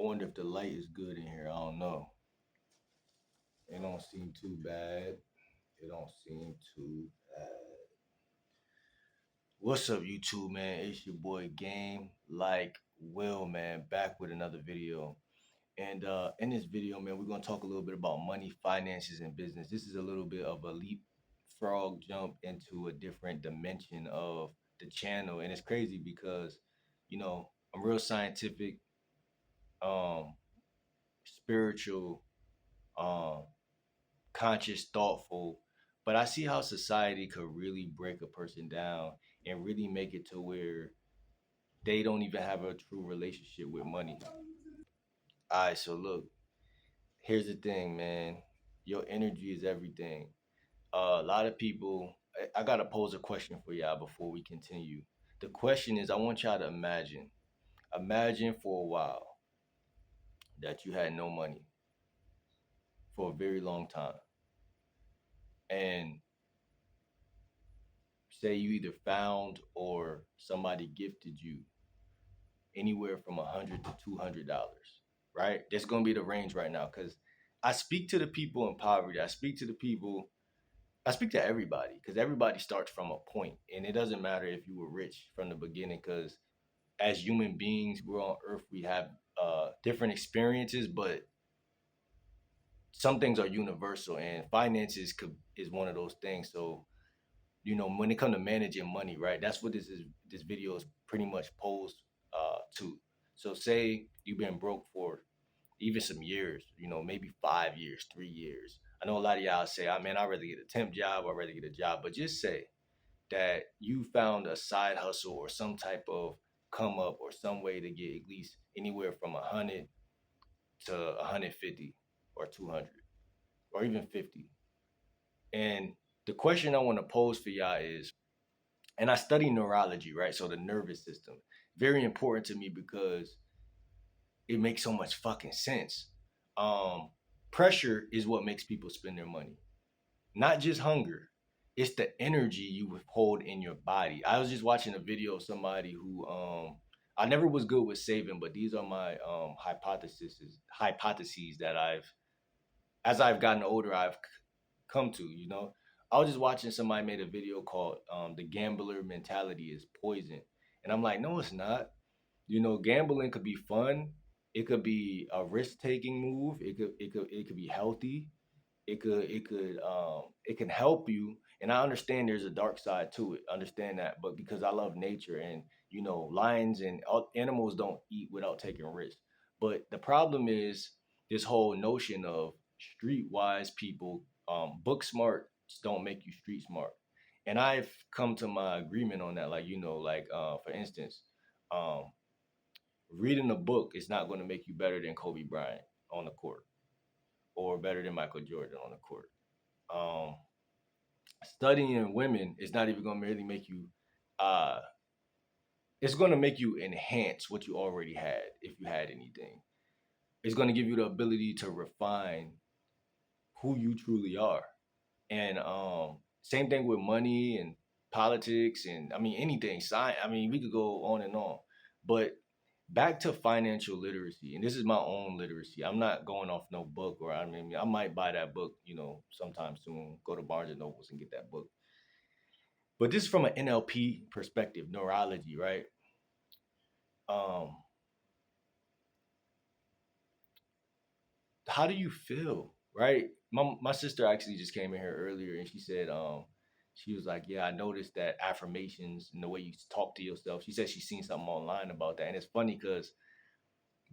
wonder if the light is good in here. I don't know. It don't seem too bad. It don't seem too bad. What's up, YouTube, man? It's your boy Game Like Will, man, back with another video. And in this video, man, we're gonna talk a little bit about money, finances, and business. This is a little bit of a leapfrog jump into a different dimension of the channel, and it's crazy because, I'm real scientific, um, spiritual, um, conscious, thoughtful, but I see how society could really break a person down and really make it to where they don't even have a true relationship with money. All right, so look, here's the thing, man. Your energy is everything. A lot of people, I gotta pose a question for y'all before we continue. The question is, I want y'all to imagine for a while that you had no money for a very long time, and say you either found or somebody gifted you anywhere from $100 to $200, right? That's gonna be the range right now because I speak to the people in poverty. I speak to everybody because everybody starts from a point, and it doesn't matter if you were rich from the beginning. Because as human beings, we're on Earth. We have different experiences, but some things are universal, and is one of those things. So when it comes to managing money, right? That's what this video is pretty much posed to. So say you've been broke for even some years, maybe 5 years, 3 years. I know a lot of y'all say, man, I'd rather get a temp job, I'd rather get a job. But just say that you found a side hustle or some type of come up or some way to get at least anywhere from 100 to 150 or 200 or even 50. And the question I want to pose for y'all is, and I study neurology, right? So the nervous system, very important to me because it makes so much fucking sense. Um, Pressure is what makes people spend their money, not just hunger. It's the energy you withhold in your body. I was just watching a video of somebody who I never was good with saving, but these are my hypotheses that as I've gotten older, I've come to. I was just watching somebody made a video called "The Gambler Mentality is Poison," and I'm like, no, it's not. Gambling could be fun. It could be a risk-taking move. It could be healthy. It can help you. And I understand there's a dark side to it. Understand that, but because I love nature, and lions and animals don't eat without taking risks. But the problem is this whole notion of streetwise people, book smart don't make you street smart. And I've come to my agreement on that. Like, for instance, um, reading a book is not going to make you better than Kobe Bryant on the court or better than Michael Jordan on the court. Um, Studying women is not even going to really make you. Uh, it's going to make you enhance what you already had if you had anything. It's going to give you the ability to refine who you truly are. And same thing with money and politics, and I mean anything. Science. I mean, we could go on and on, but back to financial literacy, and this is my own literacy. I'm not going off no book, or I mean, I might buy that book, sometime soon. Go to Barnes and Nobles and get that book. But this is from an NLP perspective, neurology, right? Um, how do you feel, right? My sister actually just came in here earlier, and she said, she was like, yeah, I noticed that affirmations and the way you talk to yourself. She said she's seen something online about that, and it's funny because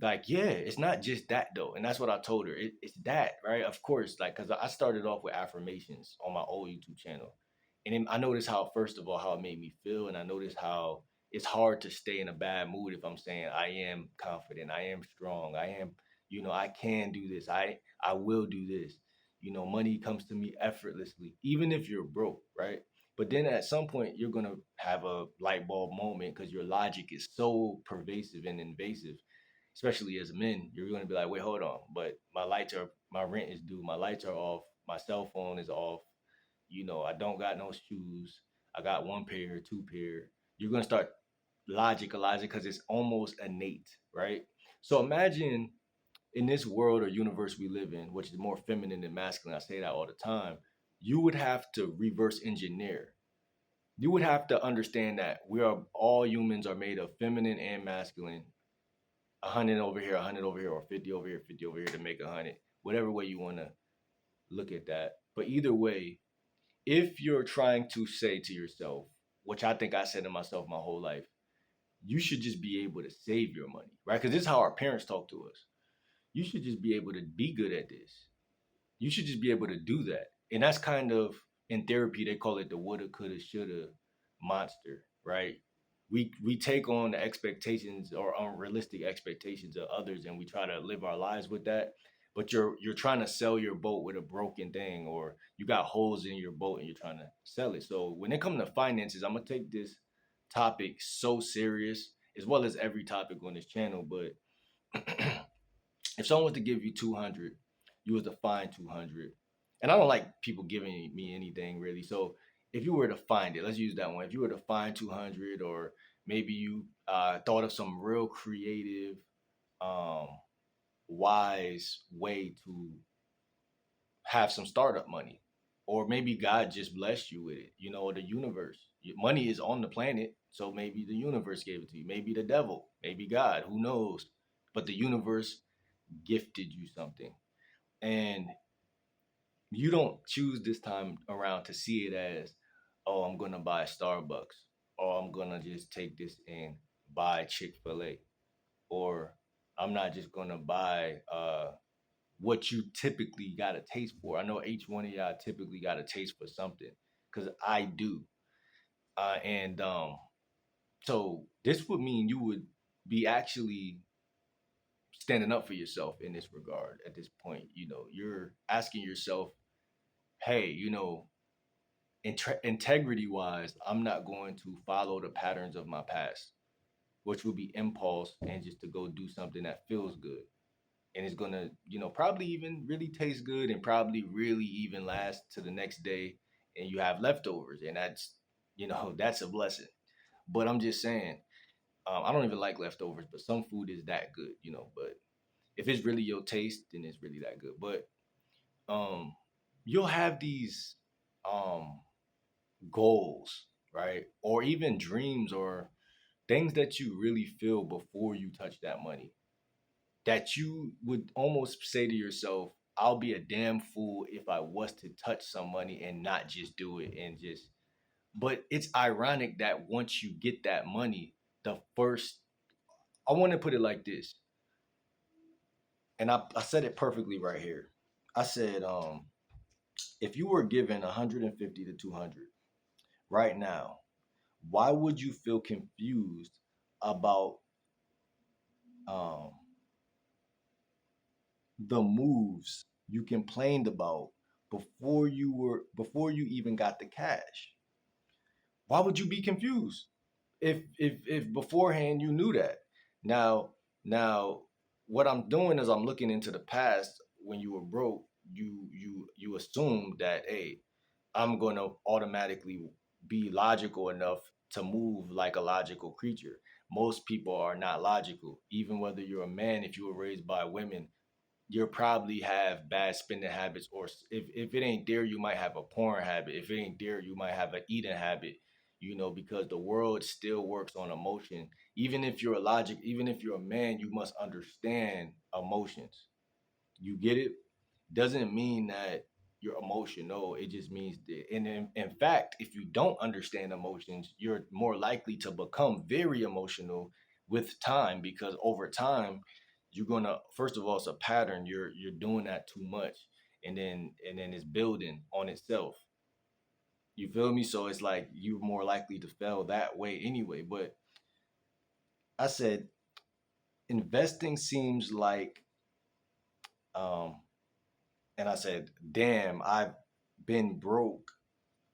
like, yeah, it's not just that though, and that's what I told her. It's that, right? Of course, like, because I started off with affirmations on my old YouTube channel, and then I noticed how, first of all, how it made me feel, and I noticed how it's hard to stay in a bad mood if I'm saying I am confident, I am strong, I am, I can do this, I will do this. Money comes to me effortlessly, even if you're broke, right? But then at some point you're gonna have a light bulb moment because your logic is so pervasive and invasive, especially as men. You're going to be like, wait, hold on, but my rent is due, my lights are off, my cell phone is off, I don't got no shoes, I got one pair, two pair. You're going to start logicalizing because it's almost innate, right? So imagine in this world or universe we live in, which is more feminine than masculine, I say that all the time, you would have to reverse engineer. You would have to understand that we are all humans are made of feminine and masculine. 100 over here, 100 over here, or 50 over here, 50 over here to make 100. Whatever way you want to look at that. But either way, if you're trying to say to yourself, which I think I said to myself my whole life, you should just be able to save your money, right? Because this is how our parents talk to us. You should just be able to be good at this. You should just be able to do that. And that's kind of in therapy they call it the woulda, coulda, shoulda monster, right? We take on the expectations or unrealistic expectations of others and we try to live our lives with that. But you're trying to sell your boat with a broken thing, or you got holes in your boat and you're trying to sell it. So when it comes to finances, I'm gonna take this topic so serious, as well as every topic on this channel. But if someone was to give you 200, you was to find 200. And I don't like people giving me anything really. So if you were to find it, let's use that one. If you were to find 200, or maybe you thought of some real creative, um, wise way to have some startup money, or maybe God just blessed you with it, or the universe. Money is on the planet, so maybe the universe gave it to you. Maybe the devil, maybe God, who knows? But the universe gifted you something. And you don't choose this time around to see it as, oh, I'm gonna buy Starbucks, or I'm gonna just take this and buy Chick-fil-A, or I'm not just gonna buy what you typically got a taste for. I know each one of y'all typically got a taste for something, because I do. And so this would mean you would be actually standing up for yourself in this regard at this point. You're asking yourself, hey, integrity wise, I'm not going to follow the patterns of my past, which would be impulse and just to go do something that feels good. And it's gonna, probably even really taste good and probably really even last to the next day, and you have leftovers. And that's, that's a blessing. But I'm just saying, I don't even like leftovers, but some food is that good, But if it's really your taste, then it's really that good. But um, you'll have these um goals, right? Or even dreams or things that you really feel before you touch that money, that you would almost say to yourself, I'll be a damn fool if I was to touch some money and not just do it and just. But it's ironic that once you get that money, the first, I want to put it like this, and I said it perfectly right here. I said, if you were given 150 to 200 right now, why would you feel confused about um, the moves you complained about before you even got the cash? Why would you be confused if beforehand you knew that? Now what I'm doing is I'm looking into the past when you were broke. You assumed that, hey, I'm going to automatically be logical enough to move like a logical creature. Most people are not logical. Even whether you're a man, if you were raised by women, you'll probably have bad spending habits, or if it ain't there, you might have a porn habit. If it ain't there, you might have an eating habit, because the world still works on emotion. Even if you're a man, you must understand emotions. You get it? Doesn't mean that you're emotional. It just means that, and in fact, if you don't understand emotions, you're more likely to become very emotional with time, because over time, you're gonna, first of all, it's a pattern. You're doing that too much, and then it's building on itself. You feel me? So it's like you're more likely to fail that way anyway. But I said investing seems like um and I said, damn, I've been broke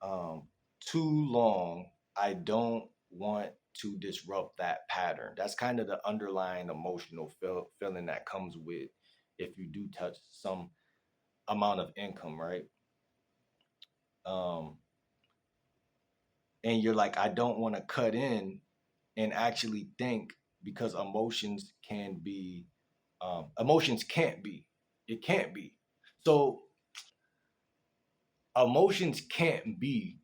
um, too long. I don't want to disrupt that pattern. That's kind of the underlying emotional feeling that comes with if you do touch some amount of income, right? Um, and you're like, I don't want to cut in and actually think, because emotions can be Emotions can't be. It can't be. So emotions can't be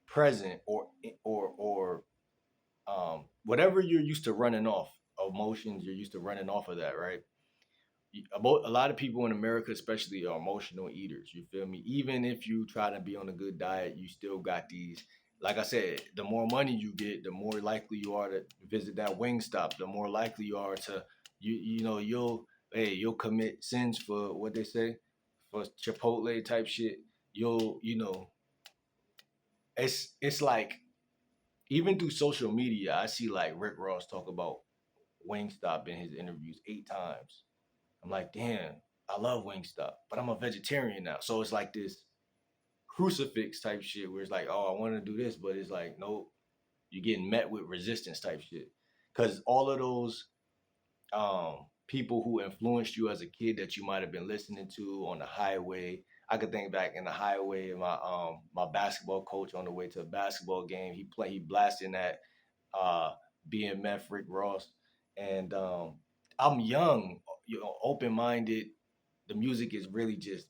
present or whatever you're used to running off. Emotions, you're used to running off of that, right? A lot of people in America, especially, are emotional eaters. You feel me? Even if you try to be on a good diet, you still got these. Like I said, the more money you get, the more likely you are to visit that wing stop. The more likely you are to you'll commit sins for what they say for Chipotle type shit. It's like even through social media, I see like Rick Ross talk about Wingstop in his interviews 8 times. I'm like, damn, I love Wingstop, but I'm a vegetarian now. So it's like this crucifix type shit where it's like, oh, I want to do this, but it's like, nope, you're getting met with resistance type shit. Because all of those people who influenced you as a kid that you might have been listening to on the highway. I could think back in the highway, my basketball coach on the way to a basketball game, he blasting that uh BMF Rick Ross. And I'm young, open minded. The music is really just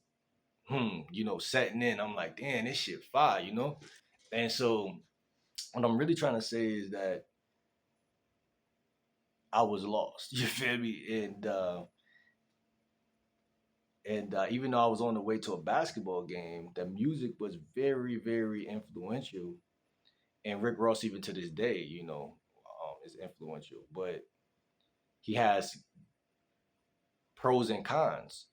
setting in. I'm like, damn, this shit fire. And so what I'm really trying to say is that I was lost. You feel me? And even though I was on the way to a basketball game, the music was very, very influential. And Rick Ross, even to this day, is influential. But he has pros and cons.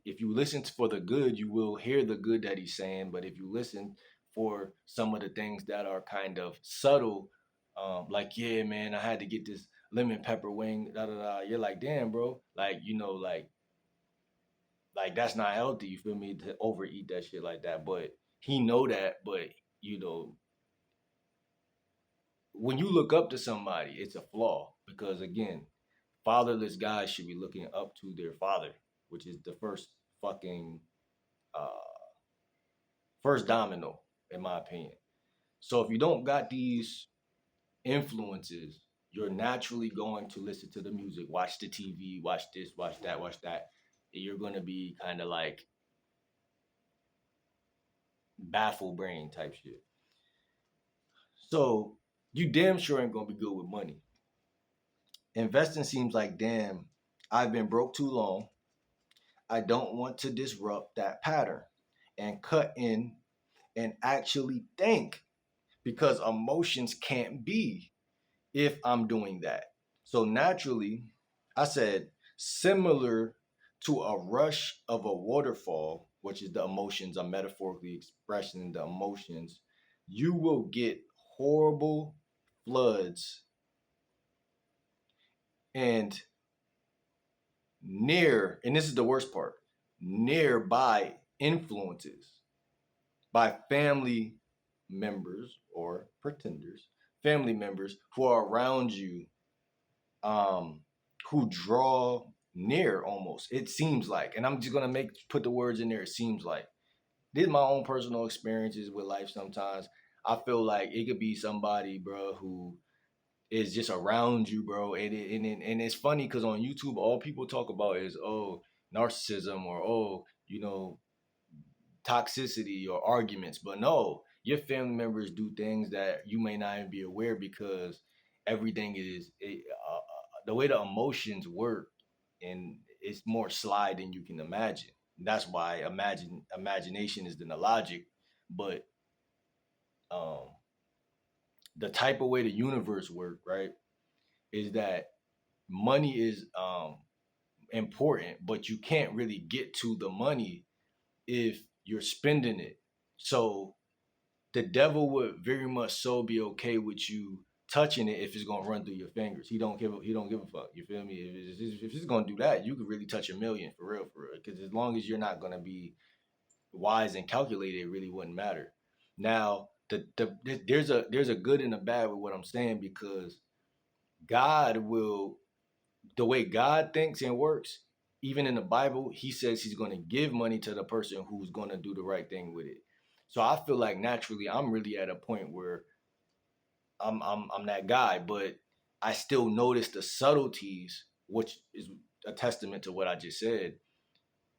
If you listen for the good, you will hear the good that he's saying. But if you listen for some of the things that are kind of subtle, like, yeah, man, I had to get this lemon pepper wing, da da da. You're like, damn, bro, like that's not healthy. You feel me? To overeat that shit like that. But he know that. But you know, when you look up to somebody, it's a flaw because again, fatherless guys should be looking up to their father, which is the fucking uh first domino, in my opinion. So if you don't got these influences, you're naturally going to listen to the music, watch the TV, watch this, watch that, watch that. And you're gonna be kind of like baffled brain type shit. So you damn sure ain't gonna be good with money. Investing seems like, damn, I've been broke too long. I don't want to disrupt that pattern and cut in and actually think because emotions can't be if I'm doing that. So naturally, I said, similar to a rush of a waterfall, which is the emotions, I'm metaphorically expressing the emotions, you will get horrible floods and and this is the worst part, nearby influences by family members or pretenders, family members who are around you, um, who draw near almost. It seems like, and I'm just gonna put the words in there. It seems like this is my own personal experiences with life. Sometimes I feel like it could be somebody, bro, who is just around you, bro. And it's funny because on YouTube, all people talk about is narcissism or toxicity or arguments. But no, your family members do things that you may not even be aware because everything the way the emotions work, and it's more slide than you can imagine. That's why imagination is the logic, but um, the type of way the universe work, right, is that money is important, but you can't really get to the money if you're spending it. So the devil would very much so be okay with you touching it if it's gonna run through your fingers. He don't give a fuck. You feel me? If it's gonna do that, you could really touch a million for real, for real. Because as long as you're not gonna be wise and calculated, it really wouldn't matter. Now, there's a good and a bad with what I'm saying because God will the way God thinks and works. Even in the Bible, He says He's going to give money to the person who's going to do the right thing with it. So I feel like naturally, I'm really at a point where I'm that guy, but I still notice the subtleties, which is a testament to what I just said.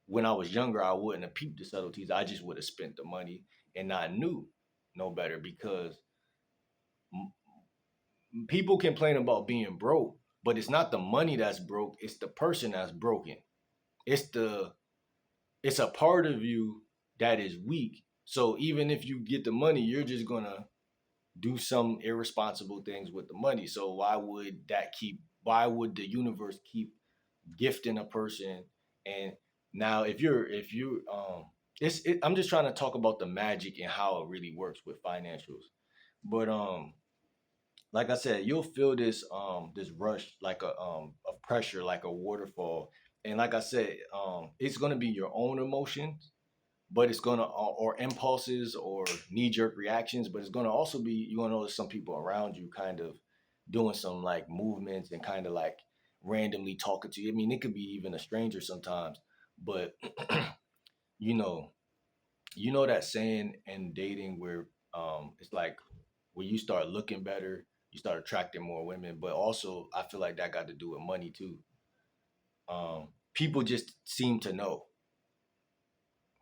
When I was younger, I wouldn't have peeped the subtleties. I just would have spent the money and not knew no better because people complain about being broke, but it's not the money that's broke, it's the person that's broken. It's the it's a part of you that is weak. So even if you get the money, you're just gonna do some irresponsible things with the money. So why would the universe keep gifting a person? And now if you're I'm just trying to talk about the magic and how it really works with financials. But like I said, you'll feel this rush like a pressure, like a waterfall. And like I said, it's gonna be your own emotions, but it's gonna or impulses or knee jerk reactions, but it's gonna also be you're gonna notice some people around you kind of doing some like movements and kind of like randomly talking to you. I mean, it could be even a stranger sometimes, but you know, you know that saying in dating where it's like when you start looking better, you start attracting more women, but also I feel like that got to do with money too. People just seem to know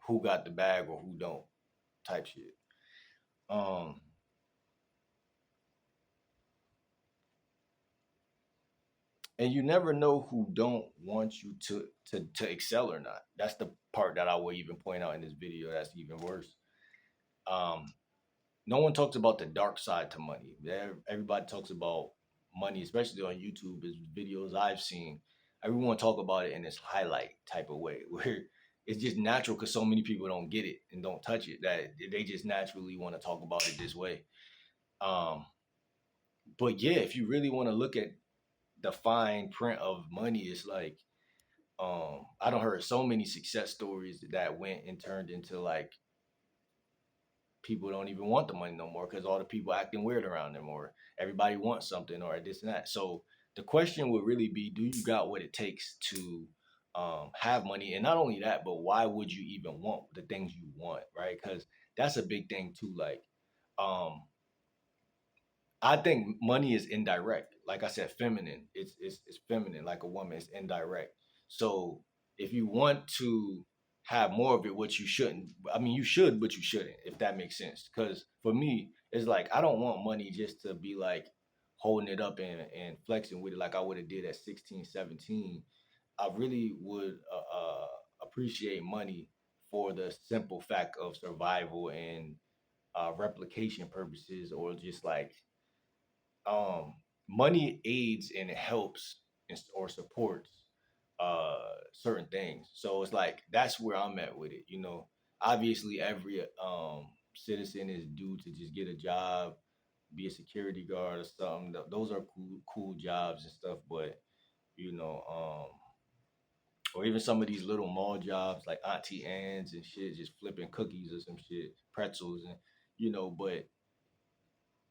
who got the bag or who don't type shit. Um, and you never know who don't want you to excel or not. That's the part that I will even point out in this video. That's even worse. Um, no one talks about the dark side to money. Everybody talks about money, especially on YouTube. Is videos I've seen. Everyone talk about it in this highlight type of way, where it's just natural because so many people don't get it and don't touch it that they just naturally want to talk about it this way. Um, but yeah, if you really want to look at the fine print of money, it's like I don't heard so many success stories that went and turned into like people don't even want the money no more because all the people acting weird around them or everybody wants something or this and that. So the question would really be, do you got what it takes to have money? And not only that, but why would you even want the things you want, right? Because that's a big thing too. Like um, I think money is indirect. Like I said, feminine. It's feminine, like a woman. It's indirect. So if you want to have more of it, what you shouldn't. I mean, you should, but you shouldn't. If that makes sense. Because for me, it's like I don't want money just to be like holding it up and flexing with it like I would have did at 16, 17. I really would appreciate money for the simple fact of survival and replication purposes, or just like um money aids and helps or supports uh certain things. So it's like that's where I'm at with it. Obviously every citizen is due to just get a job, be a security guard or something. Those are cool jobs and stuff, but you know um or even some of these little mall jobs like Auntie Anne's and shit, just flipping cookies or some shit, pretzels, and but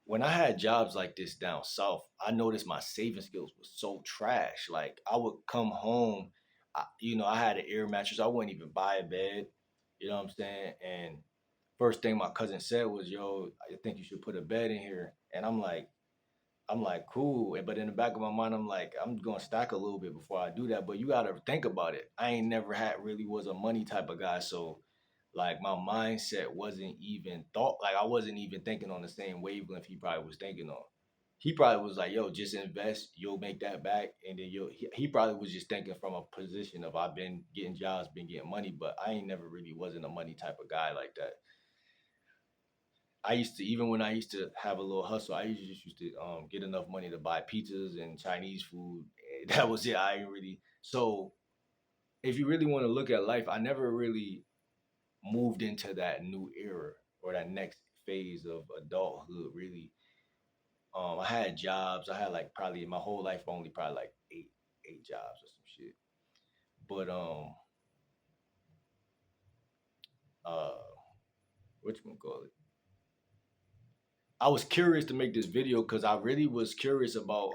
when I had jobs like this down south, I noticed my saving skills was so trash. Like I would come home, I had an air mattress. I wouldn't even buy a bed. You know what I'm saying? And first thing my cousin said was, "Yo, I think you should put a bed in here." And I'm like, cool. But in the back of my mind, I'm like, I'm gonna stack a little bit before I do that. But you gotta think about it. I ain't never had really was a money type of guy, so like my mindset wasn't even thought like I wasn't even thinking on the same wavelength he probably was thinking on. He probably was like, yo, just invest, you'll make that back, and then he probably was just thinking from a position of I've been getting jobs, been getting money, but I ain't never really wasn't a money type of guy like that. I used to even when I used to have a little hustle, I usually just used to get enough money to buy pizzas and Chinese food. That was it. I ain't really so if you really want to look at life, I never really moved into that new era or that next phase of adulthood really. I had jobs. I had like probably my whole life only probably like eight jobs or some shit. But uh what you gonna call it? I was curious to make this video because I really was curious about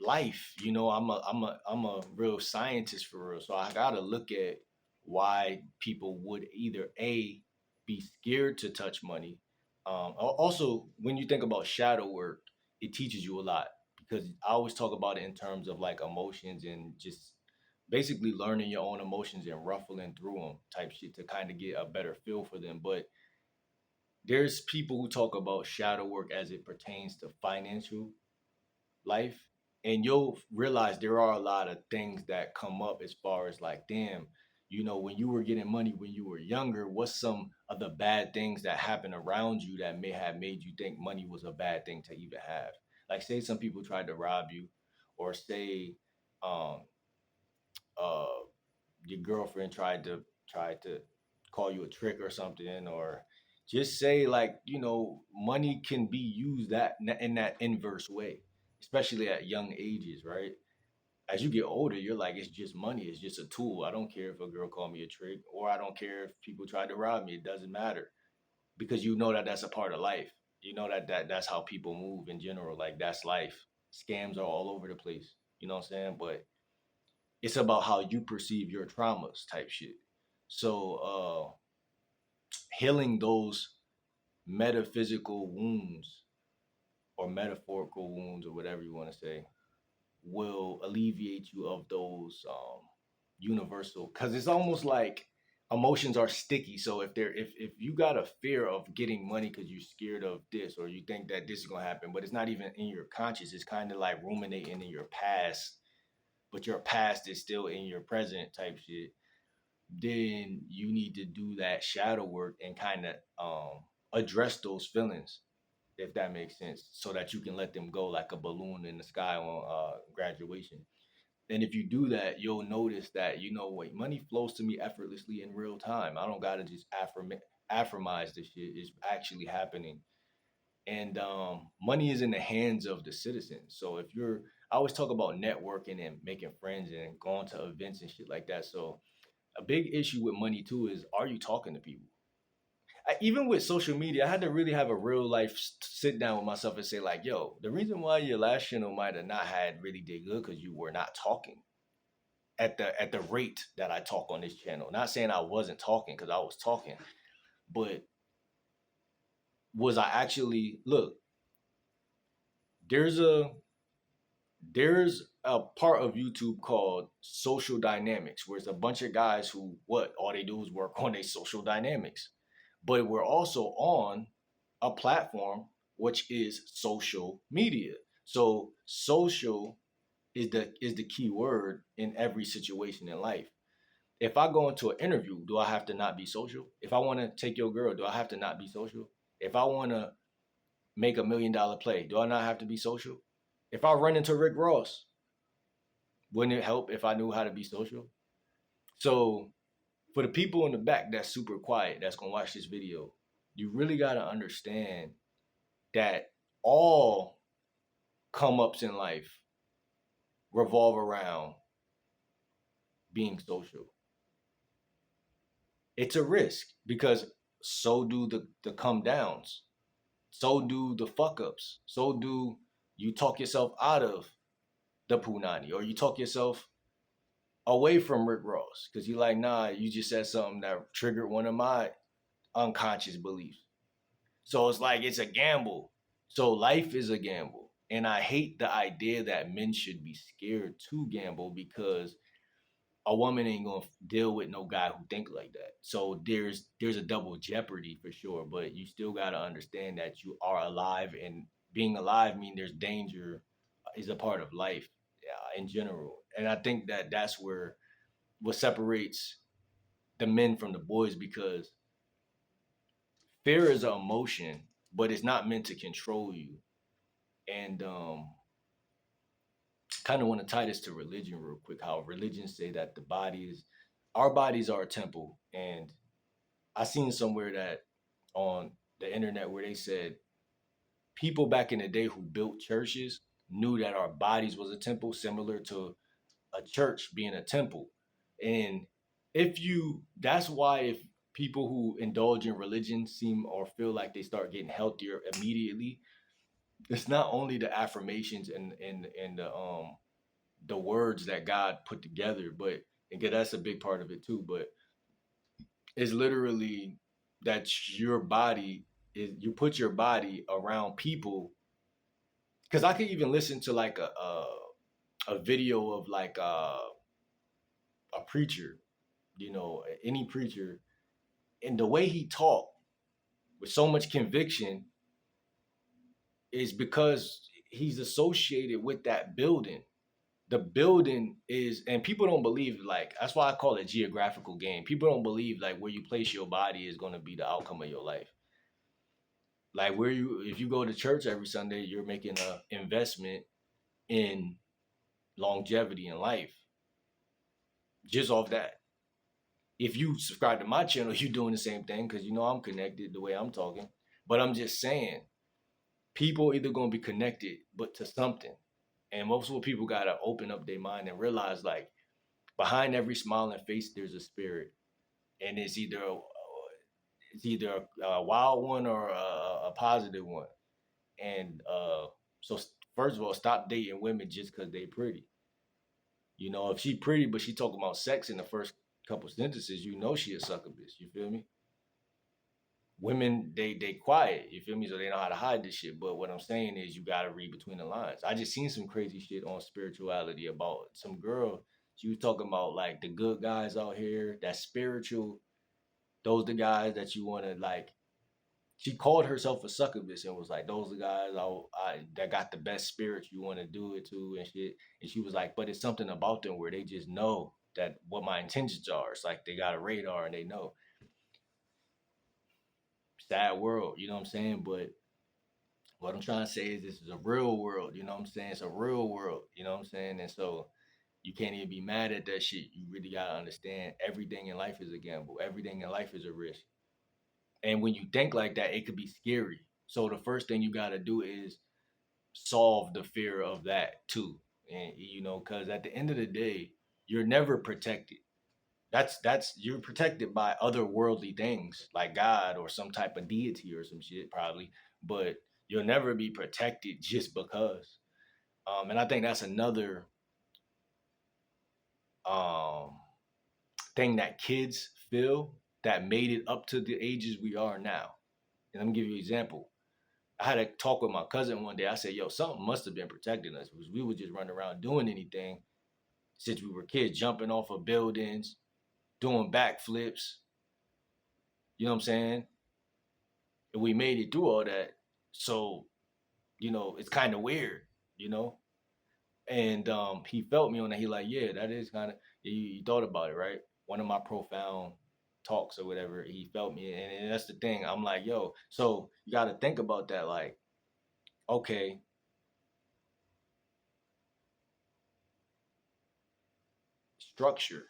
life. I'm a real scientist for real. So I gotta look at why people would either A, be scared to touch money. Also when you think about shadow work, it teaches you a lot because I always talk about it in terms of like emotions and just basically learning your own emotions and ruffling through them type shit to kind of get a better feel for them. But there's people who talk about shadow work as it pertains to financial life, and you'll realize there are a lot of things that come up as far as like, damn, when you were getting money when you were younger, what's some of the bad things that happened around you that may have made you think money was a bad thing to even have? Like, say some people tried to rob you, or say, um, uh, your girlfriend tried to call you a trick or something, or just say like, money can be used that in that inverse way, especially at young ages, right? As you get older, you're like, it's just money, it's just a tool. I don't care if a girl called me a trick, or I don't care if people tried to rob me. It doesn't matter, because you know that that's a part of life. You know that's how people move in general. Like, that's life. Scams are all over the place. You know what I'm saying? But it's about how you perceive your traumas type shit. So healing those metaphysical wounds, or metaphorical wounds, or whatever you want to say, will alleviate you of those universal, because it's almost like emotions are sticky. So if you got a fear of getting money because you're scared of this, or you think that this is going to happen, but it's not even in your conscious, it's kind of like ruminating in your past, but your past is still in your present type shit, then you need to do that shadow work and kind of address those feelings, if that makes sense, so that you can let them go like a balloon in the sky on graduation. And if you do that, you'll notice that, wait, money flows to me effortlessly in real time. I don't gotta just affirmize this shit. It's actually happening. And money is in the hands of the citizen. So I always talk about networking and making friends and going to events and shit like that. So a big issue with money too is, are you talking to people? Even with social media, I had to really have a real life sit down with myself and say like, yo, the reason why your last channel might have not had really did good because you were not talking at the rate that I talk on this channel. Not saying I wasn't talking, because I was talking, but was I actually, look, there's a there's a part of YouTube called social dynamics, where it's a bunch of guys who, what all they do is work on their social dynamics. But we're also on a platform which is social media. So social is the key word in every situation in life. If I go into an interview, do I have to not be social? If I want to take your girl, do I have to not be social? If I want to make $1 million play, do I not have to be social? If I run into Rick Ross, wouldn't it help if I knew how to be social? So for the people in the back that's super quiet, that's gonna watch this video, you really gotta understand that all come ups in life revolve around being social. It's a risk, because so do the come downs, so do the fuck ups, so do you talk yourself out of the punani, or you talk yourself away from Rick Ross because you like, nah, you just said something that triggered one of my unconscious beliefs. So it's like, it's a gamble. So life is a gamble. And I hate the idea that men should be scared to gamble, because a woman ain't gonna deal with no guy who think like that. So there's a double jeopardy for sure, but you still gotta understand that you are alive, and being alive means there's danger is a part of life, in general. And I think that that's where what separates the men from the boys, because fear is an emotion, but it's not meant to control you. And kind of want to tie this to religion real quick. How religions say that our bodies are a temple, and I seen somewhere that on the internet where they said people back in the day who built churches knew that our bodies was a temple, similar to a church being a temple. And that's why if people who indulge in religion seem or feel like they start getting healthier immediately, it's not only the affirmations and the words that God put together, but again, that's a big part of it too. But it's literally that your body is, you put your body around people because I could even listen to like a video of like a preacher, any preacher, and the way he talked with so much conviction is because he's associated with that building. The building is, and people don't believe, like, that's why I call it geographical game. People don't believe like where you place your body is going to be the outcome of your life. Like where you, if you go to church every Sunday, you're making a investment in longevity in life just off that. If you subscribe to my channel, you're doing the same thing because I'm connected the way I'm talking. But I'm just saying, people either gonna be connected but to something. And most of the people gotta open up their mind and realize like behind every smiling face there's a spirit. And it's either a wild one or a positive one. And so first of all, stop dating women just because they pretty. If she pretty but she talking about sex in the first couple sentences, she a sucker bitch. You feel me? Women, they quiet, you feel me? So they know how to hide this shit. But what I'm saying is you gotta read between the lines. I just seen some crazy shit on spirituality about some girl. She was talking about like the good guys out here, that spiritual, those the guys that you wanna like. She called herself a succubus and was like, those are the guys that got the best spirits you want to do it to and shit. And she was like, but it's something about them where they just know that what my intentions are. It's like they got a radar and they know. Sad world, you know what I'm saying? But what I'm trying to say is this is a real world, you know what I'm saying? It's a real world, you know what I'm saying? And so you can't even be mad at that shit. You really gotta understand everything in life is a gamble. Everything in life is a risk. And when you think like that, it could be scary. So the first thing you gotta do is solve the fear of that too. And because at the end of the day, you're never protected. That's you're protected by otherworldly things like God or some type of deity or some shit probably, but you'll never be protected just because. And I think that's another um thing that kids feel that made it up to the ages we are now. And let me give you an example. I had a talk with my cousin one day. I said, yo, something must have been protecting us because we would just run around doing anything since we were kids, jumping off of buildings, doing backflips. You know what I'm saying? And we made it through all that. So, it's kind of weird, you know? And he felt me on that. He like, yeah, that is kind of, you thought about it, right? One of my profound talks or whatever, he felt me. And that's the thing. I'm like, yo, so you got to think about that. Like, okay, structure.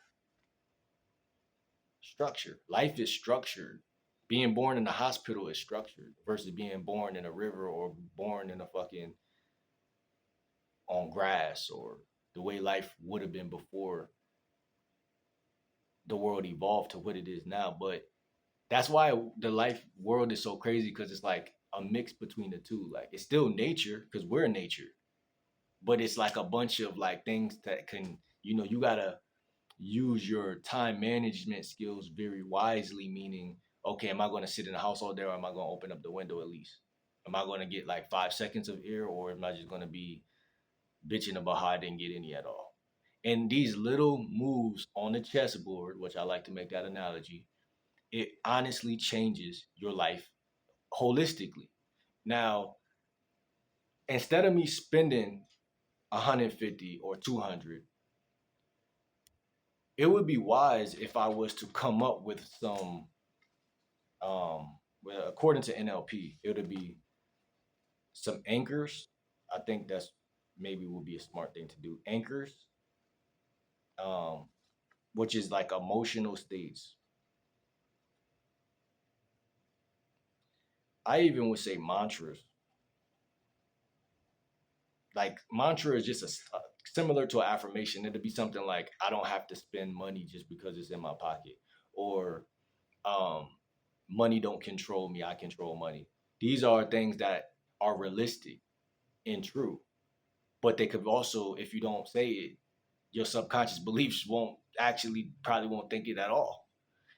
Structure. Life is structured. Being born in a hospital is structured versus being born in a river or born in a fucking on grass or the way life would have been before the world evolved to what it is now. But that's why the life world is so crazy because it's like a mix between the two. Like it's still nature because we're nature, but it's like a bunch of like things that can, you gotta use your time management skills very wisely, meaning, okay, am I going to sit in the house all day or am I going to open up the window at least? Am I going to get like 5 seconds of air or am I just going to be bitching about how I didn't get any at all? And these little moves on the chessboard, which I like to make that analogy, it honestly changes your life holistically. Now, instead of me spending 150 or 200, it would be wise if I was to come up with some well, according to NLP, it would be some anchors. I think that's maybe would be a smart thing to do. Anchors, um, which is like emotional states. I even would say mantras. Like mantra is just similar to an affirmation. It'd be something like I don't have to spend money just because it's in my pocket, or um, money don't control me. I control money. These are things that are realistic and true, but they could also, if you don't say it, your subconscious beliefs won't actually probably won't think it at all.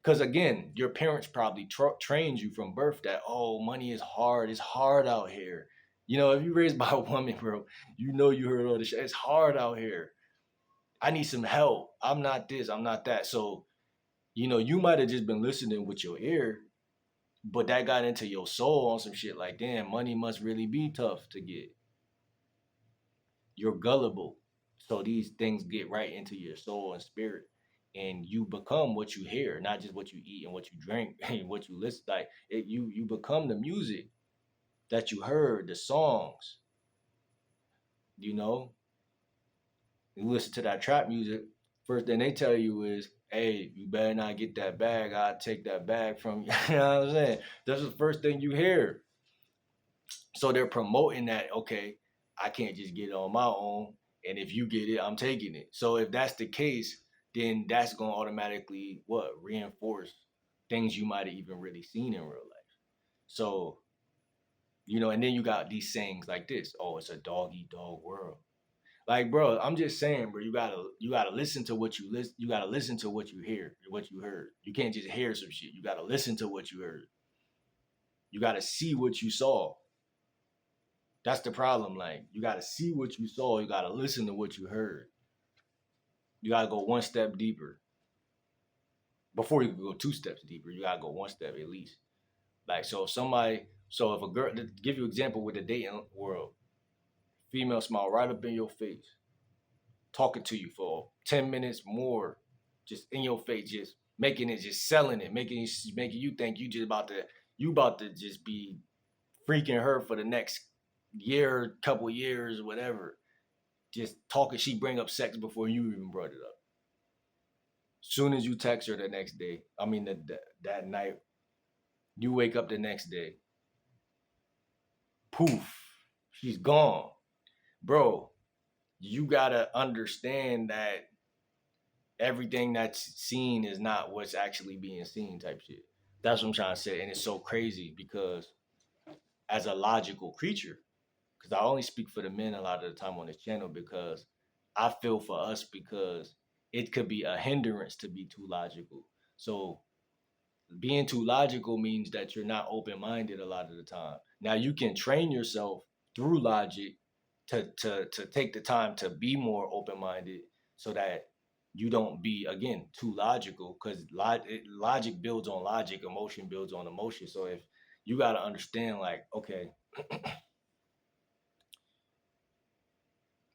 Because again, your parents probably trained you from birth that, oh, money is hard. It's hard out here. You know, if you raised by a woman, bro, you know you heard all this shit. It's hard out here. I need some help. I'm not this, I'm not that. So, you know, you might have just been listening with your ear, but that got into your soul on some shit like, damn, money must really be tough to get. You're gullible. So these things get right into your soul and spirit. And you become what you hear, not just what you eat and what you drink and what you listen. Like you become the music that you heard, the songs. You know, you listen to that trap music. First thing they tell you is, "Hey, you better not get that bag. I'll take that bag from you." You know what I'm saying? That's the first thing you hear. So they're promoting that, okay, I can't just get it on my own. And if you get it, I'm taking it. So if that's the case, then that's going to automatically what? Reinforce things you might have even really seen in real life. So, you know, and then you got these sayings like this, oh, it's a dog eat dog world. Like, bro, I'm just saying, bro, you gotta listen to what you listen. You gotta listen to what you hear, what you heard. You can't just hear some shit. You gotta listen to what you heard. You gotta see what you saw. That's the problem. Like, you got to see what you saw. You got to listen to what you heard. You got to go one step deeper. Before you can go two steps deeper, you got to go one step at least. Like, so if a girl, to give you an example with the dating world, female smile right up in your face, talking to you for 10 minutes more, just in your face, just making it, just selling it, making you think you about to just be freaking her for the next year, couple years, whatever. Just talking, she bring up sex before you even brought it up. Soon as you text her the next day, I mean that night, you wake up the next day, poof, she's gone, bro. You gotta understand that everything that's seen is not what's actually being seen, type shit. That's what I'm trying to say, and it's so crazy because as a logical creature, because I only speak for the men a lot of the time on this channel because I feel for us because it could be a hindrance to be too logical. So being too logical means that you're not open-minded a lot of the time. Now you can train yourself through logic to take the time to be more open-minded so that you don't be again too logical because logic builds on logic, emotion builds on emotion. So if you got to understand like, okay,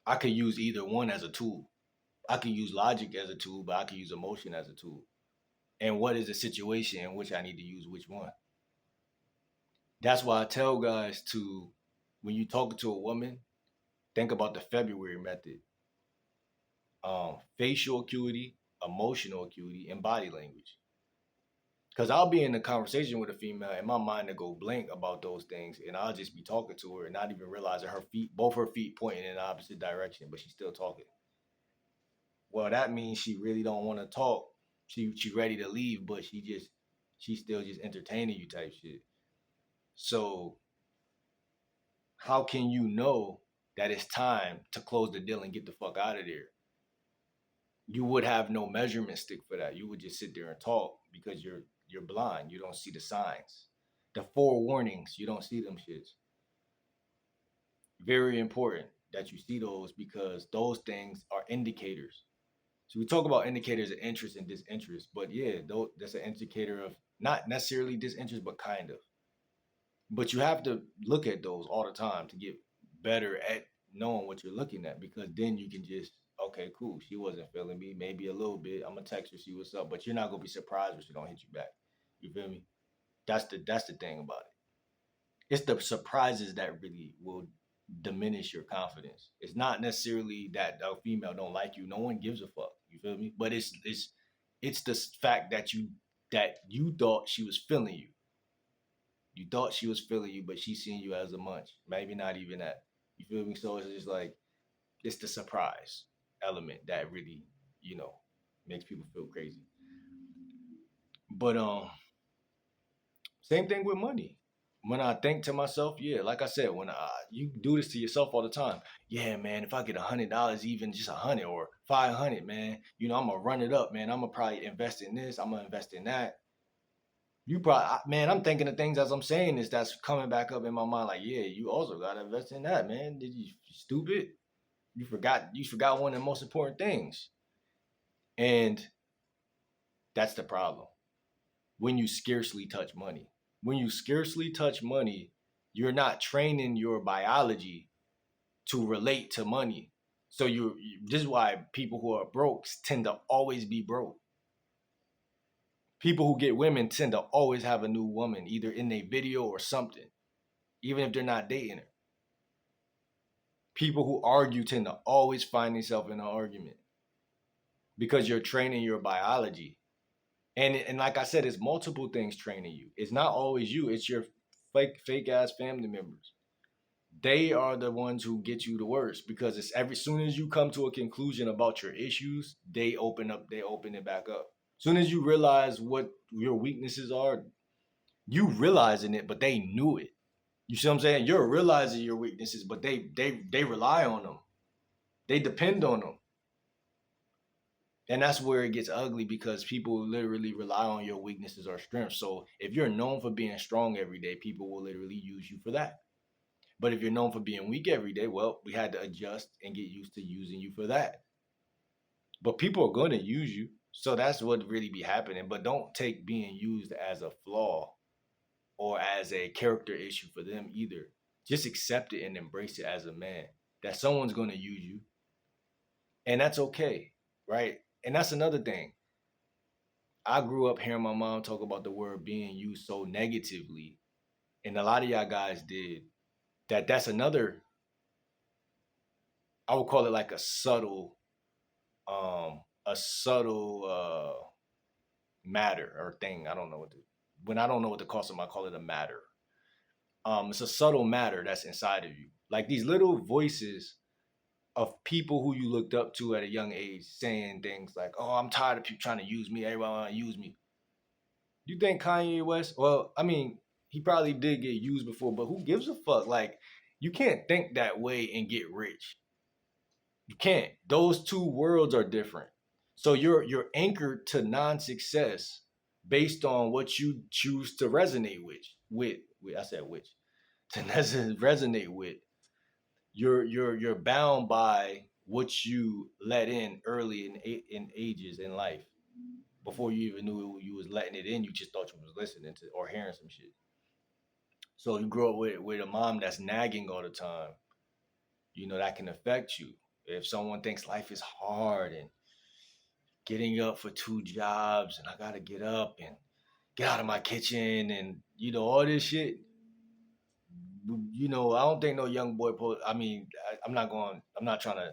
I could use either one as a tool. I can use logic as a tool, but I can use emotion as a tool. And what is the situation in which I need to use which one? That's why I tell guys to, when you talking to a woman, think about the February method. Facial acuity, emotional acuity, and body language. Because I'll be in a conversation with a female and my mind to go blank about those things, and I'll just be talking to her and not even realizing both her feet pointing in the opposite direction, but she's still talking. Well, that means she really don't want to talk. She ready to leave, but she's still just entertaining you type shit. So how can you know that it's time to close the deal and get the fuck out of there? You would have no measurement stick for that. You would just sit there and talk because you're blind. You don't see the signs. The forewarnings, you don't see them shits. Very important that you see those because those things are indicators. So we talk about indicators of interest and disinterest, but yeah, that's an indicator of not necessarily disinterest, but kind of. But you have to look at those all the time to get better at knowing what you're looking at because then you can just, okay, cool. She wasn't feeling me, maybe a little bit. I'm gonna text her, see what's up, but you're not gonna be surprised when she don't hit you back. You feel me? That's the thing about it. It's the surprises that really will diminish your confidence. It's not necessarily that a female don't like you. No one gives a fuck. You feel me? But it's the fact that you thought she was feeling you. You thought she was feeling you, but she seen you as a munch. Maybe not even that. You feel me? So it's just like it's the surprise element that really, you know, makes people feel crazy. But same thing with money. When I think to myself, yeah, like I said, when you do this to yourself all the time, yeah, man, if I get $100, even just 100 or 500, man, you know, I'm gonna run it up, man. I'm gonna probably invest in this. I'm gonna invest in that. You probably, man, I'm thinking of things as I'm saying this that's coming back up in my mind. Like, yeah, you also gotta invest in that, man. Did you stupid? You forgot one of the most important things. And that's the problem. When you scarcely touch money. When you scarcely touch money, you're not training your biology to relate to money. So this is why people who are broke tend to always be broke. People who get women tend to always have a new woman, either in a video or something, even if they're not dating her. People who argue tend to always find themselves in an argument because you're training your biology. And like I said, it's multiple things training you. It's not always you. It's your fake ass family members. They are the ones who get you the worst because it's every soon as you come to a conclusion about your issues, they open it back up. Soon as you realize what your weaknesses are, you realizing it, but they knew it. You see what I'm saying? You're realizing your weaknesses, but they rely on them. They depend on them. And that's where it gets ugly because people literally rely on your weaknesses or strengths. So if you're known for being strong every day, people will literally use you for that. But if you're known for being weak every day, well, we had to adjust and get used to using you for that. But people are going to use you. So that's what really be happening. But don't take being used as a flaw or as a character issue for them either. Just accept it and embrace it as a man. That someone's going to use you. And that's okay, right? And that's another thing. I grew up hearing my mom talk about the word being used so negatively. And a lot of y'all guys did. That's another, I would call it like a subtle matter or thing. I don't know when I don't know what to call something, I call it a matter. It's a subtle matter that's inside of you. Like these little voices of people who you looked up to at a young age saying things like, "Oh, I'm tired of people trying to use me. Everybody want to use me." You think Kanye West? Well, I mean, he probably did get used before, but who gives a fuck? Like, you can't think that way and get rich. You can't. Those two worlds are different. So you're anchored to non-success based on what you choose to resonate with I said which to resonate with. You're bound by what you let in early in ages in life before you even knew you was letting it in. You just thought you was listening to or hearing some shit. So you grow up with a mom that's nagging all the time. That can affect you. If someone thinks life is hard and getting up for two jobs and I gotta get up and get out of my kitchen and all this shit. I don't think no young boy. I mean, I'm not trying to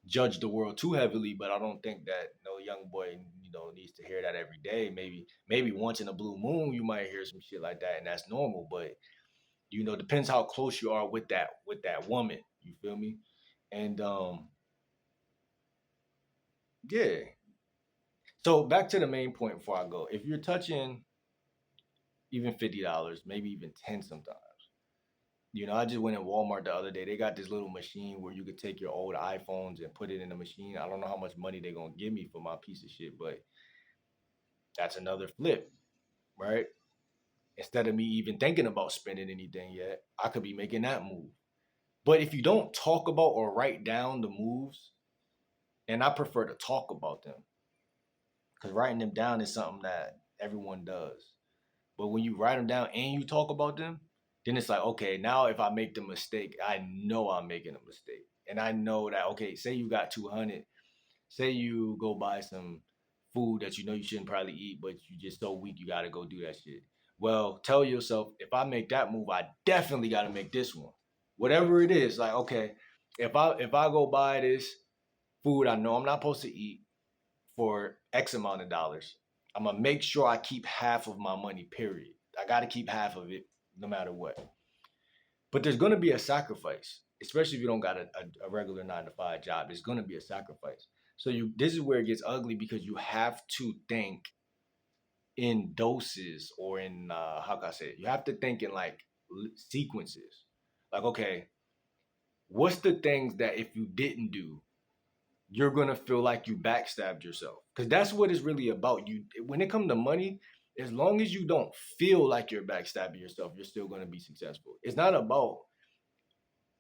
judge the world too heavily, but I don't think that no young boy needs to hear that every day. Maybe once in a blue moon you might hear some shit like that, and that's normal. But depends how close you are with that woman. You feel me? And yeah. So back to the main point before I go. If you're touching even $50, maybe even 10 sometimes. I just went in Walmart the other day. They got this little machine where you could take your old iPhones and put it in the machine. I don't know how much money they're gonna give me for my piece of shit, but that's another flip, right? Instead of me even thinking about spending anything yet, I could be making that move. But if you don't talk about or write down the moves, and I prefer to talk about them, because writing them down is something that everyone does. But when you write them down and you talk about them, then it's like, okay, now if I make the mistake, I know I'm making a mistake. And I know that, okay, say you got 200, say you go buy some food that you know you shouldn't probably eat, but you just so weak you gotta go do that shit. Well, tell yourself, if I make that move, I definitely gotta make this one. Whatever it is, like, okay, if I go buy this food I know I'm not supposed to eat for X amount of dollars, I'm gonna make sure I keep half of my money, period. I gotta keep half of it no matter what. But there's gonna be a sacrifice, especially if you don't got a regular 9 to 5 job. There's gonna be a sacrifice. So this is where it gets ugly because you have to think in doses or in how can I say it? You have to think in like sequences. Like, okay, what's the things that if you didn't do, you're gonna feel like you backstabbed yourself? Because that's what it's really about. You when it comes to money, as long as you don't feel like you're backstabbing yourself, you're still going to be successful. It's not about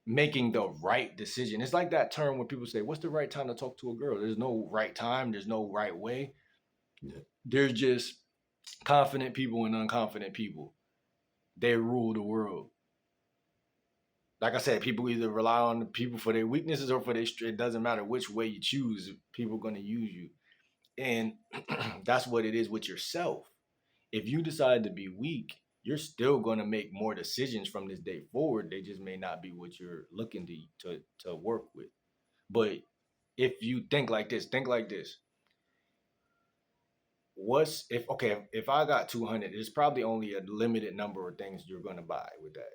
making the right decision. It's like that term when people say, "What's the right time to talk to a girl?" There's no right time. There's no right way. Yeah. There's just confident people and unconfident people. They rule the world. Like I said, people either rely on people for their weaknesses or for their strength. It doesn't matter which way you choose. People are going to use you, and that's what it is with yourself. If you decide to be weak, you're still going to make more decisions from this day forward. They just may not be what you're looking to work with. But if you think like this. What's if okay, if I got 200, there's probably only a limited number of things you're going to buy with that.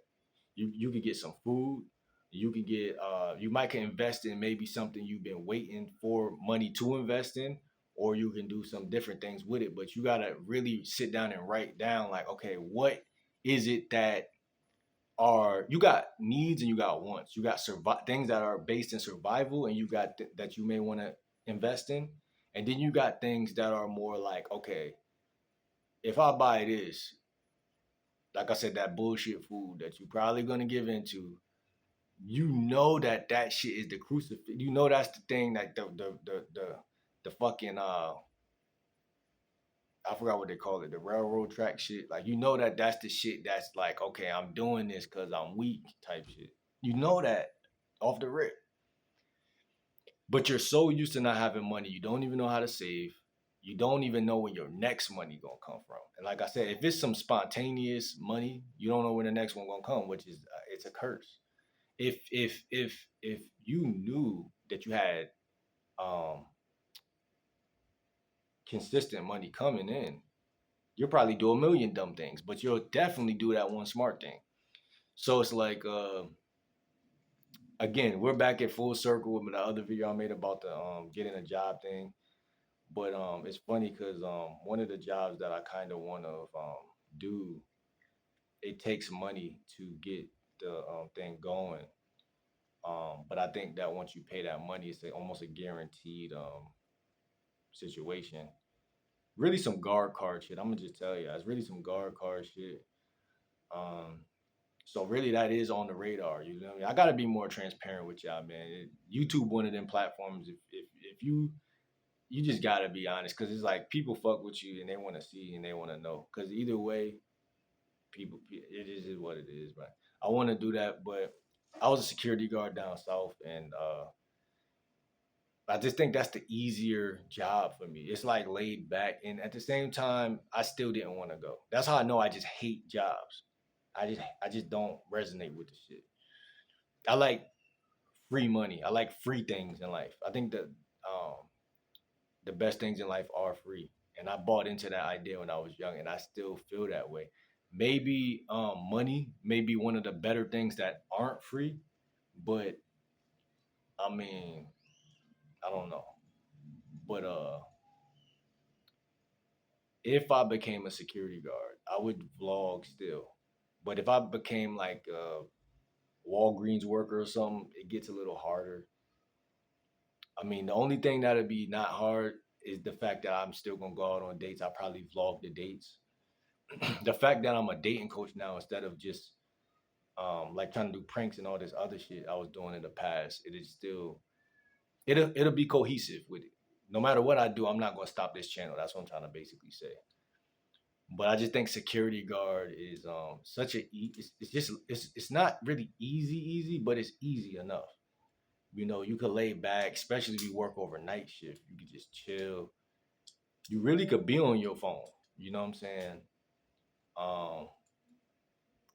You could get some food, you could get you might can invest in maybe something you've been waiting for money to invest in, or you can do some different things with it. But you gotta really sit down and write down like, okay, what is it that are you got needs and you got wants. You got things that are based in survival, and you got that you may want to invest in, and then you got things that are more like, okay, if I buy this, like I said, that bullshit food that you probably gonna give into, you know that shit is the crucifix. You know that's the thing that the fucking I forgot what they call it, the railroad track shit. Like you know that's the shit that's like, okay, I'm doing this because I'm weak type shit. You know that off the rip, but you're so used to not having money, you don't even know how to save. You don't even know when your next money gonna come from. And like I said, if it's some spontaneous money, you don't know when the next one gonna come, which is it's a curse. If you knew that you had um consistent money coming in, you'll probably do a million dumb things, but you'll definitely do that one smart thing. So it's like again, we're back at full circle with the other video I made about the getting a job thing. But it's funny because one of the jobs that I kind of want to do, it takes money to get the thing going. But I think that once you pay that money, it's almost a guaranteed situation. Really, some guard card shit. I'm gonna just tell you, it's really some guard card shit. Um, so really, that is on the radar. You know what I mean? I gotta be more transparent with y'all, man. YouTube, one of them platforms. If you just gotta be honest, because it's like people fuck with you and they want to see and they want to know. Because either way, people, it is what it is. But I want to do that. But I was a security guard down south, and I just think that's the easier job for me. It's like laid back, and at the same time, I still didn't want to go. That's how I know I just hate jobs. I just don't resonate with the shit. I like free money. I like free things in life. I think that um, the best things in life are free, and I bought into that idea when I was young, and I still feel that way. Maybe money may be one of the better things that aren't free, but I mean, I don't know. But if I became a security guard, I would vlog still. But if I became like a Walgreens worker or something, it gets a little harder. I mean, the only thing that'd be not hard is the fact that I'm still gonna go out on dates. I probably vlog the dates. The fact that I'm a dating coach now instead of just like trying to do pranks and all this other shit I was doing in the past, it is still it'll be cohesive with it. No matter what I do, I'm not gonna stop this channel. That's what I'm trying to basically say. But I just think security guard is such it's just it's not really easy, but it's easy enough. You know, you could lay back, especially if you work overnight shift. You could just chill. You really could be on your phone. You know what I'm saying? Um,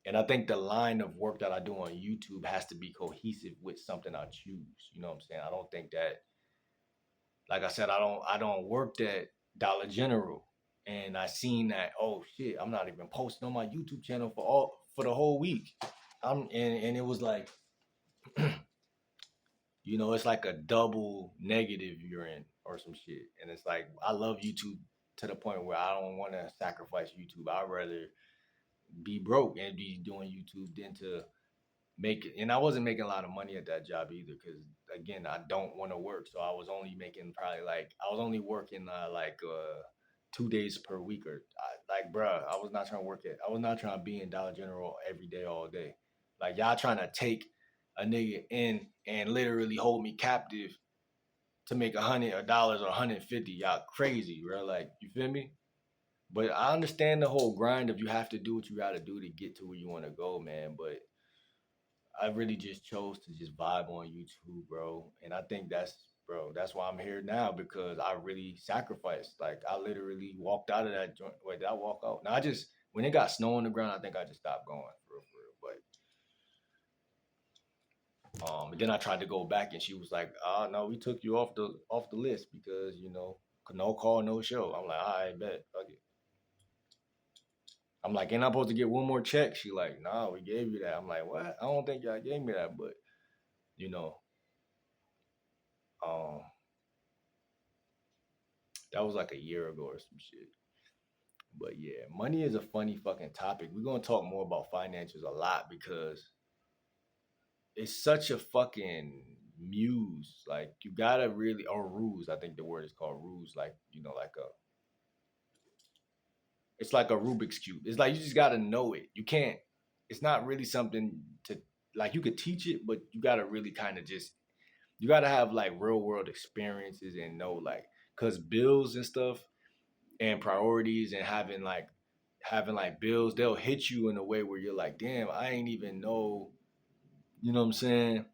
and I think the line of work that I do on YouTube has to be cohesive with something I choose. You know what I'm saying? I don't think that, like I said, I don't work at Dollar General, and I seen that, oh shit, I'm not even posting on my YouTube channel for the whole week. And it was like, it's like a double negative you're in or some shit. And it's like I love YouTube to the point where I don't want to sacrifice YouTube. I'd rather be broke and be doing YouTube than to make it. And I wasn't making a lot of money at that job either, because again, I don't want to work. So I was only making probably like I was only working like 2 days per week, or like, bruh, I was not trying to work it. I was not trying to be in Dollar General every day, all day. Like, y'all trying to take a nigga in and literally hold me captive to make $100 or 150. Y'all crazy, bro. Like, you feel me? But I understand the whole grind of you have to do what you got to do to get to where you want to go, man. But I really just chose to just vibe on YouTube, bro. And I think that's why I'm here now, because I really sacrificed. Like, I literally walked out of that joint. Wait, did I walk out? No, when it got snow on the ground, I think I just stopped going for real. But and then I tried to go back, and she was like, "Oh no, we took you off the list because no call, no show." I'm like, "I bet, fuck it." I'm like, "Ain't I supposed to get one more check?" She like, "Nah, we gave you that." I'm like, "What? I don't think y'all gave me that," but you know, um, that was like a year ago or some shit. But yeah, money is a funny fucking topic. We're gonna talk more about finances a lot because it's such a fucking muse. Like, you gotta really, or ruse. I think the word is called ruse. Like, like it's like a Rubik's cube. It's like you just gotta know it. You can't. It's not really something to, like, you could teach it, but you gotta really kind of just, you gotta have like real world experiences and know, like, cause bills and stuff and priorities and having like bills, they'll hit you in a way where you're like, damn, I ain't even know. You know what I'm saying?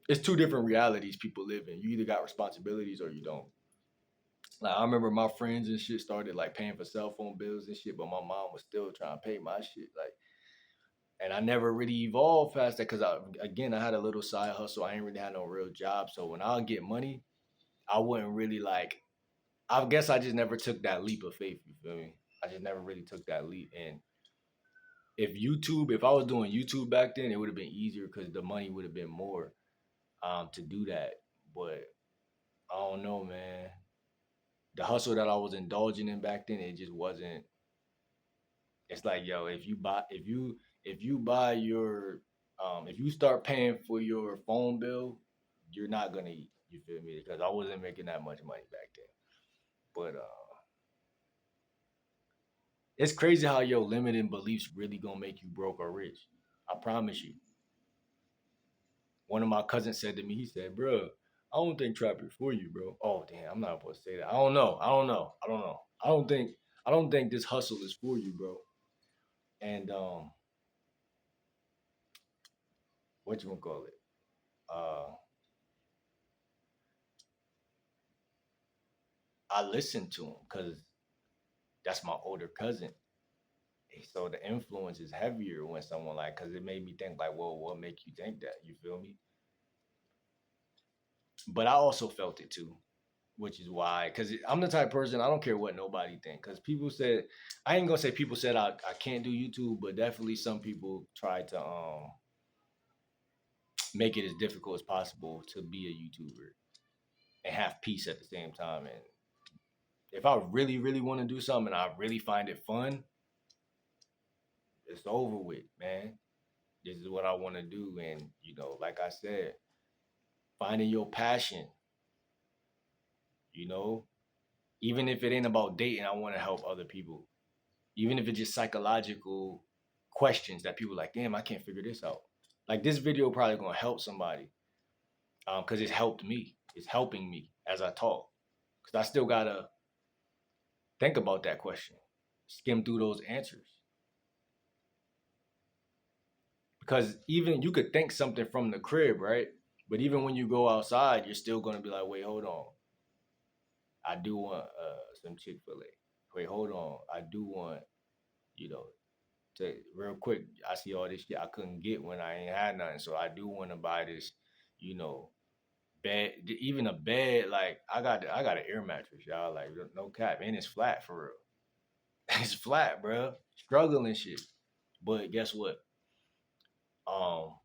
It's two different realities people live in. You either got responsibilities or you don't. Like, I remember my friends and shit started like paying for cell phone bills and shit, but my mom was still trying to pay my shit. Like, and I never really evolved past that because I had a little side hustle. I ain't really had no real job. So when I get money, I wouldn't really like. I guess I just never took that leap of faith. You feel me? I just never really took that leap. And if I was doing YouTube back then, it would have been easier because the money would have been more to do that. But I don't know, man. The hustle that I was indulging in back then, it just wasn't. It's like, yo, if you start paying for your phone bill, you're not gonna eat. You feel me? Because I wasn't making that much money back then. But it's crazy how your limiting beliefs really gonna make you broke or rich. I promise you. One of my cousins said to me, he said, "Bro, I don't think trap is for you, bro." Oh damn, I'm not supposed to say that. I don't know. I don't know. I don't know. I don't think this hustle is for you, bro. And what you gonna call it? Uh, I listened to him because that's my older cousin. So the influence is heavier when someone like, because it made me think like, well, what make you think that? You feel me? But I also felt it too, which is why, because I'm the type of person, I don't care what nobody think. Because people said, I ain't gonna say people said I can't do YouTube, but definitely some people tried to make it as difficult as possible to be a YouTuber and have peace at the same time. And if I really, really want to do something and I really find it fun, it's over with, man. This is what I want to do. And, like I said, finding your passion, you know, even if it ain't about dating, I want to help other people. Even if it's just psychological questions that people like, damn, I can't figure this out. Like, this video probably gonna help somebody because it's helped me. It's helping me as I talk because I still gotta think about that question, skim through those answers. Because even you could think something from the crib, right? But even when you go outside, you're still gonna be like, wait, hold on. I do want some Chick-fil-A. Wait, hold on. I do want, you know, to real quick. I see all this shit I couldn't get when I ain't had nothing, so I do want to buy this, you know, bed. Even a bed, like I got an air mattress, y'all. Like, no cap, and it's flat for real. It's flat, bro. Struggling shit. But guess what? Um,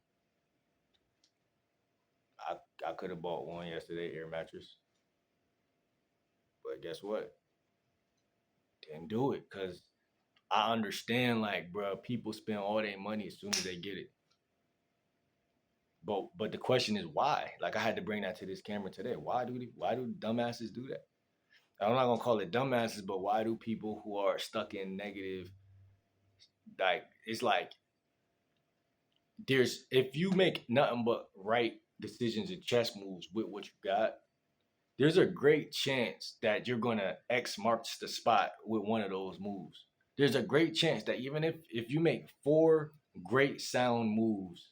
I could have bought one yesterday, air mattress. But guess what? Didn't do it because I understand, like, bro, people spend all their money as soon as they get it. But the question is why? Like, I had to bring that to this camera today. Why do dumbasses do that? I'm not gonna call it dumbasses, but why do people who are stuck in negative, like, it's like there's, if you make nothing but right decisions and chess moves with what you got, there's a great chance that you're gonna X marks the spot with one of those moves. There's a great chance that even if you make four great sound moves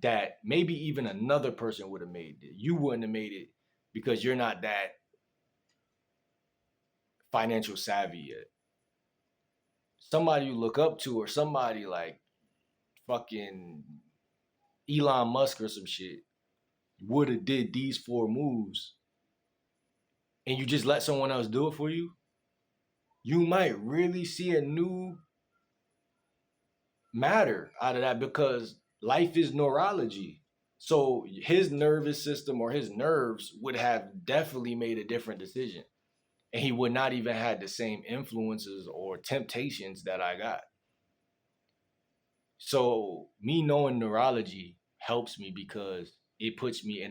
that maybe even another person would have made it, you wouldn't have made it because you're not that financial savvy yet. Somebody you look up to, or somebody like fucking Elon Musk or some shit, would have did these four moves, and you just let someone else do it for you might really see a new matter out of that, because life is neurology. So his nervous system or his nerves would have definitely made a different decision. And he would not even had the same influences or temptations that I got. So me knowing neurology helps me because it puts me in